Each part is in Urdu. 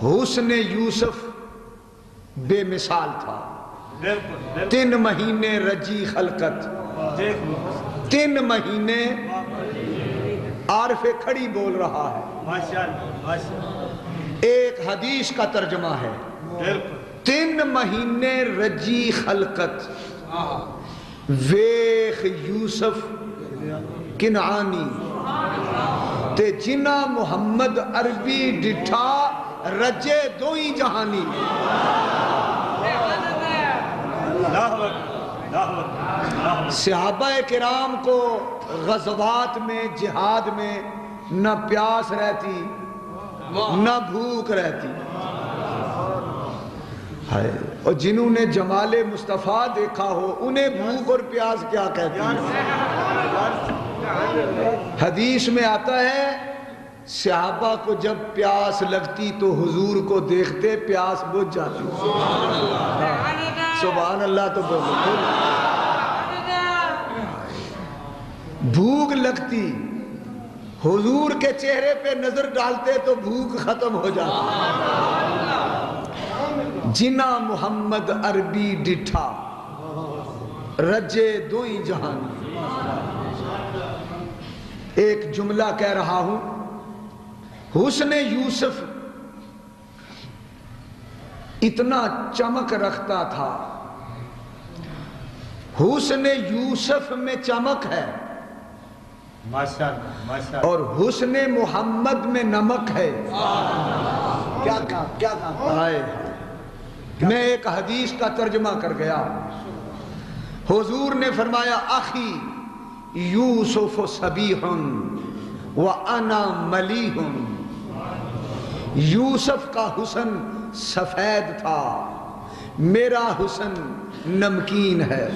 حسن یوسف بے مثال تھا. 3 مہینے رجی خلقت، 3 مہینے عارف کھڑی بول رہا ہے. ایک حدیث کا ترجمہ ہے 3 مہینے رجی خلقت ویخ یوسف کنعانی تے جنا محمد عربی ڈٹھا رجے دوئی جہانی. صحابہ کرام کو غزوات میں جہاد میں نہ پیاس رہتی نہ بھوک رہتی. اور جنہوں نے جمال مصطفیٰ دیکھا ہو انہیں بھوک اور پیاس کیا کہتی ہے. حدیث میں آتا ہے صحابہ کو جب پیاس لگتی تو حضور کو دیکھتے پیاس بجھ جاتی. سبحان اللہ. تو بولو بھوک لگتی حضور کے چہرے پہ نظر ڈالتے تو بھوک ختم ہو جاتی. جنا محمد عربی ڈٹھا رجے دوئی جہانی. ایک جملہ کہہ رہا ہوں. حسن یوسف اتنا چمک رکھتا تھا. حسن یوسف میں چمک ہے اور حسن محمد میں نمک ہے. کیا کہا میں ایک حدیث کا ترجمہ کر گیا. حضور نے فرمایا اخی یوسف صبیح وانا ملیح. یوسف کا حسن سفید تھا، میرا حسن نمکین ہے.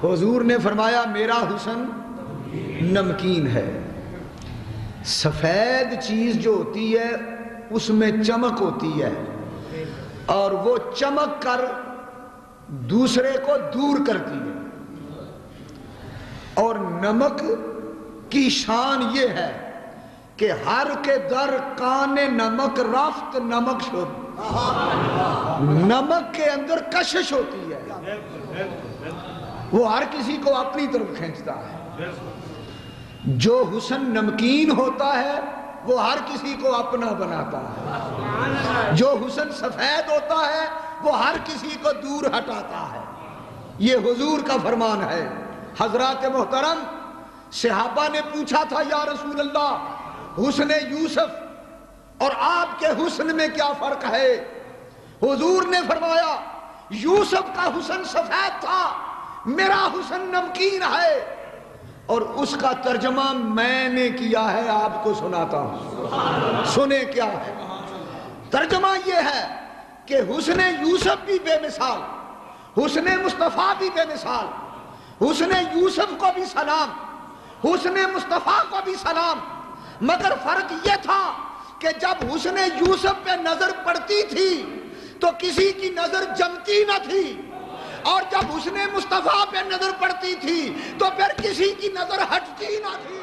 حضور نے فرمایا میرا حسن نمکین ہے. سفید چیز جو ہوتی ہے اس میں چمک ہوتی ہے اور وہ چمک کر دوسرے کو دور کرتی ہے. اور نمک کی شان یہ ہے کہ ہر کے در کان نمک رفت نمک شد. نمک کے اندر کشش ہوتی ہے، وہ ہر کسی کو اپنی طرف کھینچتا ہے. جو حسن نمکین ہوتا ہے وہ ہر کسی کو اپنا بناتا ہے. جو حسن سفید ہوتا ہے وہ ہر کسی کو دور ہٹاتا ہے. یہ حضور کا فرمان ہے. حضرات محترم، صحابہ نے پوچھا تھا یا رسول اللہ حسن یوسف اور آپ کے حسن میں کیا فرق ہے؟ حضور نے فرمایا یوسف کا حسن سفید تھا، میرا حسن نمکین ہے. اور اس کا ترجمہ میں نے کیا ہے، آپ کو سناتا ہوں. سنیں کیا ہے ترجمہ. یہ ہے کہ حسن یوسف بھی بے مثال، حسن مصطفیٰ بھی بے مثال. حسن یوسف کو بھی سلام، حسن مصطفیٰ کو بھی سلام. مگر فرق یہ تھا کہ جب حسن یوسف پہ نظر پڑتی تھی تو کسی کی نظر جمتی نہ تھی، اور جب حسن مصطفیٰ پہ نظر پڑتی تھی تو پھر کسی کی نظر ہٹتی نہ تھی.